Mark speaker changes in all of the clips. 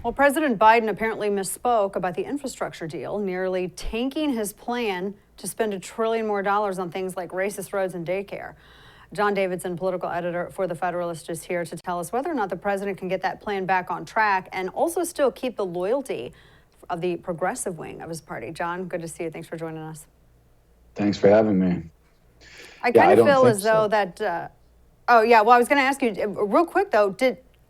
Speaker 1: Well, President Biden apparently misspoke about the infrastructure deal, nearly tanking his plan to spend $1 trillion more on things like racist roads and daycare. John Davidson, political editor for the Federalist, is here to tell us whether or not the president can get that plan back on track and also still keep the loyalty of the progressive wing of his party. John, good to see you. Thanks for joining us.
Speaker 2: Thanks for having me.
Speaker 1: I kind of feel as though
Speaker 2: so.
Speaker 1: that. Oh yeah. Well, I was going to ask you real quick though.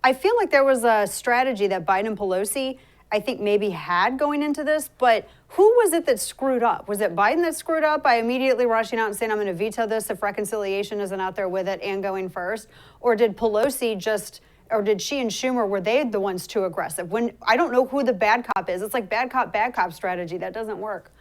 Speaker 1: I feel like there was a strategy that Biden and Pelosi, I think, maybe had going into this, but who was it that screwed up? Was it Biden that screwed up by immediately rushing out and saying, I'm going to veto this if reconciliation isn't out there with it and going first? Or did Pelosi or did she and Schumer, were they the ones too aggressive? When I don't know who the bad cop is. It's like bad cop strategy. That doesn't work.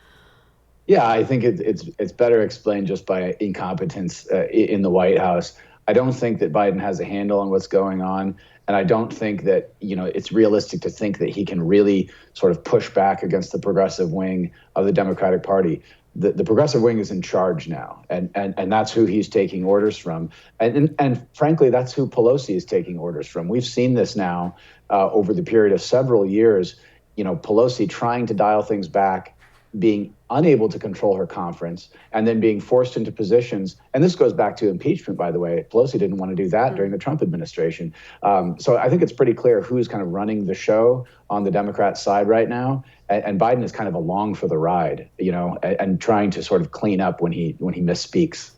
Speaker 2: Yeah, I think it's better explained just by incompetence in the White House. I don't think that Biden has a handle on what's going on. And I don't think that, it's realistic to think that he can really sort of push back against the progressive wing of the Democratic Party. The progressive wing is in charge now, and that's who he's taking orders from. And frankly, that's who Pelosi is taking orders from. We've seen this now over the period of several years, Pelosi trying to dial things back, being unable to control her conference, and then being forced into positions. And this goes back to impeachment, by the way. Pelosi didn't want to do that during the Trump administration. So I think it's pretty clear who's kind of running the show on the Democrat side right now. And Biden is kind of along for the ride, and trying to sort of clean up when he misspeaks.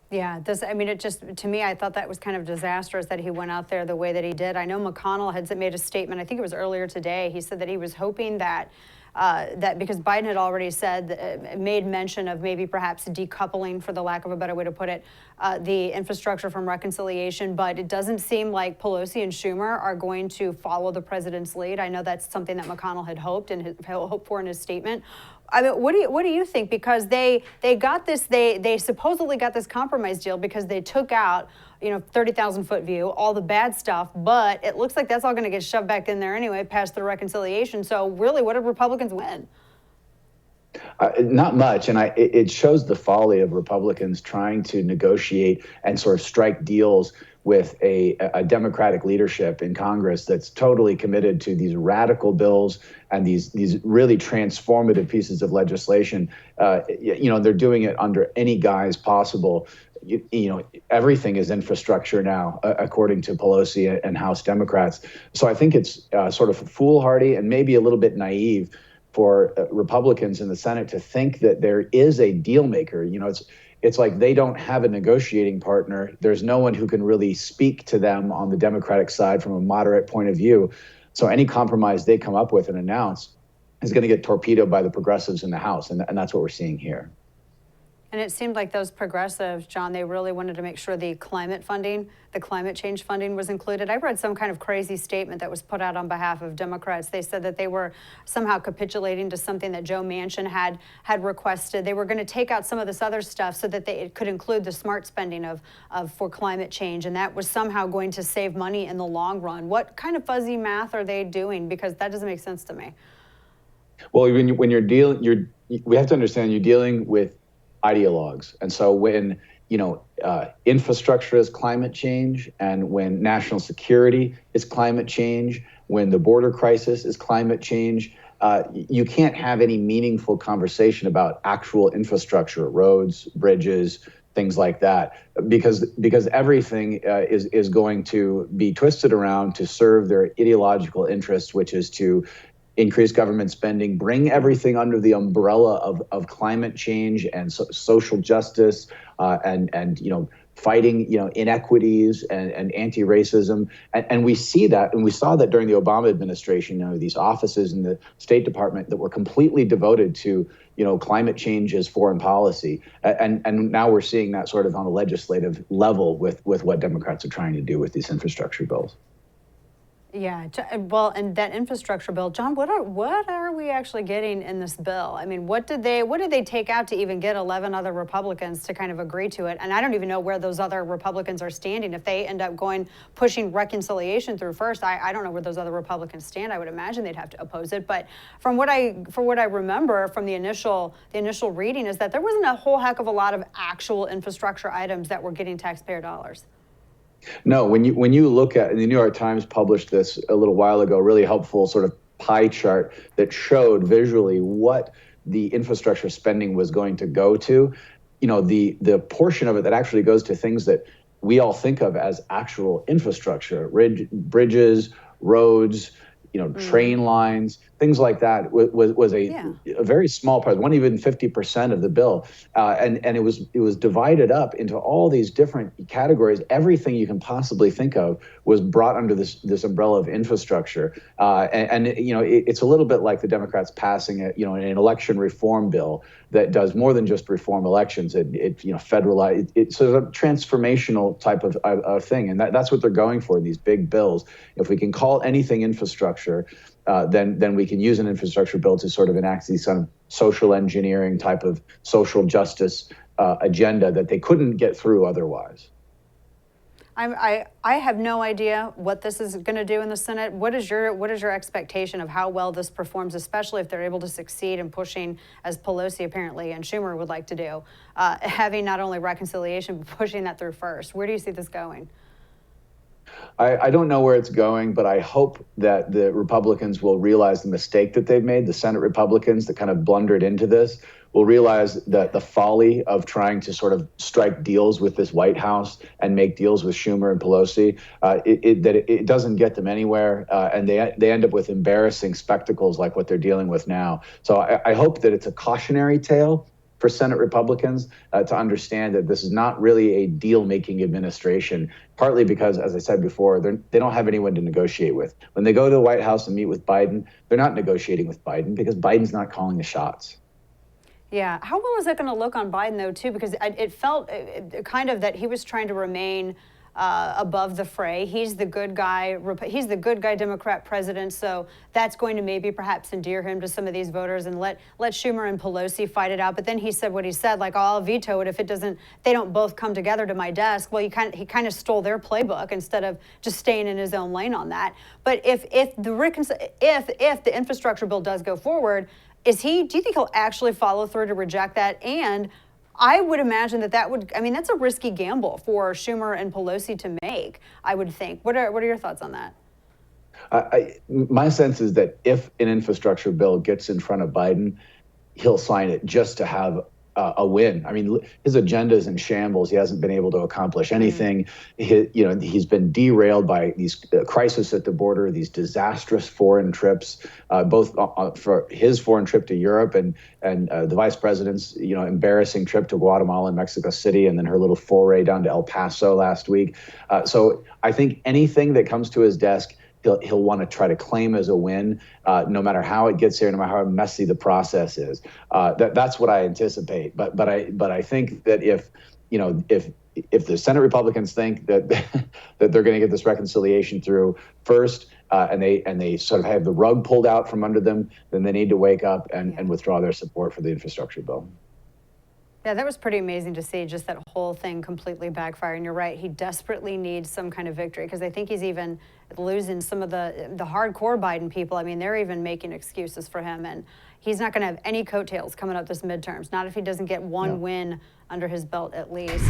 Speaker 1: Yeah, it just, to me, I thought that was kind of disastrous that he went out there the way that he did. I know McConnell had made a statement, I think it was earlier today. He said that he was hoping that because Biden had already made mention of maybe perhaps decoupling, for the lack of a better way to put it, the infrastructure from reconciliation. But it doesn't seem like Pelosi and Schumer are going to follow the president's lead. I know that's something that McConnell had hoped for in his statement. I mean, what do you think? Because they got this, they supposedly got this compromise deal because they took out 30,000-foot view, all the bad stuff, but it looks like that's all going to get shoved back in there anyway, past the reconciliation. So really, what did Republicans win?
Speaker 2: Not much, and it shows the folly of Republicans trying to negotiate and sort of strike deals with a Democratic leadership in Congress that's totally committed to these radical bills and these really transformative pieces of legislation. They're doing it under any guise possible. Everything is infrastructure now, according to Pelosi and House Democrats. So I think it's sort of foolhardy and maybe a little bit naive for Republicans in the Senate to think that there is a deal maker. It's like they don't have a negotiating partner. There's no one who can really speak to them on the Democratic side from a moderate point of view. So any compromise they come up with and announce is going to get torpedoed by the progressives in the House. And that's what we're seeing here.
Speaker 1: And it seemed like those progressives, John, they really wanted to make sure the climate change funding was included. I read some kind of crazy statement that was put out on behalf of Democrats. They said that they were somehow capitulating to something that Joe Manchin had requested. They were going to take out some of this other stuff so that it could include the smart spending for climate change. And that was somehow going to save money in the long run. What kind of fuzzy math are they doing? Because that doesn't make sense to me.
Speaker 2: Well, when you're dealing, we have to understand you're dealing with ideologues. And so when, infrastructure is climate change, and when national security is climate change, when the border crisis is climate change, you can't have any meaningful conversation about actual infrastructure, roads, bridges, things like that, because everything is going to be twisted around to serve their ideological interests, which is to increase government spending, bring everything under the umbrella of climate change and social justice, and fighting inequities and anti-racism, and we see that, and we saw that during the Obama administration. These offices in the State Department that were completely devoted to climate change as foreign policy, and now we're seeing that sort of on a legislative level with what Democrats are trying to do with these infrastructure bills.
Speaker 1: Yeah, well, and that infrastructure bill, John, what are we actually getting in this bill? I mean, what did they take out to even get 11 other Republicans to kind of agree to it? And I don't even know where those other Republicans are standing. If they end up pushing reconciliation through first, I don't know where those other Republicans stand. I would imagine they'd have to oppose it. But from what I remember from the initial reading is that there wasn't a whole heck of a lot of actual infrastructure items that were getting taxpayer dollars.
Speaker 2: No, when you look at, the New York Times published this a little while ago, really helpful sort of pie chart that showed visually what the infrastructure spending was going to go to. The portion of it that actually goes to things that we all think of as actual infrastructure, bridges, roads, train lines, things like that was
Speaker 1: Yeah.
Speaker 2: a very small part, one even 50% of the bill, and it was divided up into all these different categories. Everything you can possibly think of was brought under this umbrella of infrastructure, it's a little bit like the Democrats passing an election reform bill that does more than just reform elections. It federalize. It's sort of a transformational type of thing, and that's what they're going for in these big bills. If we can call anything infrastructure, then we can use an infrastructure bill to sort of enact these kind of social engineering type of social justice agenda that they couldn't get through otherwise.
Speaker 1: I have no idea what this is going to do in the Senate. What is your expectation of how well this performs, especially if they're able to succeed in pushing, as Pelosi apparently and Schumer would like to do, having not only reconciliation but pushing that through first? Where do you see this going?
Speaker 2: I don't know where it's going, but I hope that the Republicans will realize the mistake that they've made. The Senate Republicans that kind of blundered into this will realize that the folly of trying to sort of strike deals with this White House and make deals with Schumer and Pelosi, it doesn't get them anywhere, and they end up with embarrassing spectacles like what they're dealing with now. So I hope that it's a cautionary tale for Senate Republicans to understand that this is not really a deal-making administration, partly because, as I said before, they don't have anyone to negotiate with. When they go to the White House and meet with Biden, they're not negotiating with Biden because Biden's not calling the shots.
Speaker 1: Yeah. How well is that going to look on Biden, though, too? Because it felt kind of that he was trying to remain above the fray. He's the good guy. He's the good guy Democrat president. So that's going to maybe perhaps endear him to some of these voters and let Schumer and Pelosi fight it out. But then he said what he said, like, oh, I'll veto it if they don't both come together to my desk. Well, he kind of stole their playbook instead of just staying in his own lane on that. But if the infrastructure bill does go forward, do you think he'll actually follow through to reject that? And I would imagine that's a risky gamble for Schumer and Pelosi to make, I would think. What are your thoughts on that?
Speaker 2: My sense is that if an infrastructure bill gets in front of Biden, he'll sign it just to have a win. I mean, his agenda is in shambles. He hasn't been able to accomplish anything. He's been derailed by these crises at the border, these disastrous foreign trips, both for his foreign trip to Europe and the vice president's embarrassing trip to Guatemala and Mexico City, and then her little foray down to El Paso last week. So I think anything that comes to his desk, he'll want to try to claim as a win, no matter how it gets here, no matter how messy the process is. That's what I anticipate. But I think that if the Senate Republicans think that that they're going to get this reconciliation through first, and they sort of have the rug pulled out from under them, then they need to wake up and withdraw their support for the infrastructure bill.
Speaker 1: Yeah, that was pretty amazing to see, just that whole thing completely backfire. And you're right, he desperately needs some kind of victory, because I think he's even losing some of the hardcore Biden people. I mean, they're even making excuses for him, and he's not going to have any coattails coming up this midterms, not if he doesn't get one win under his belt at least.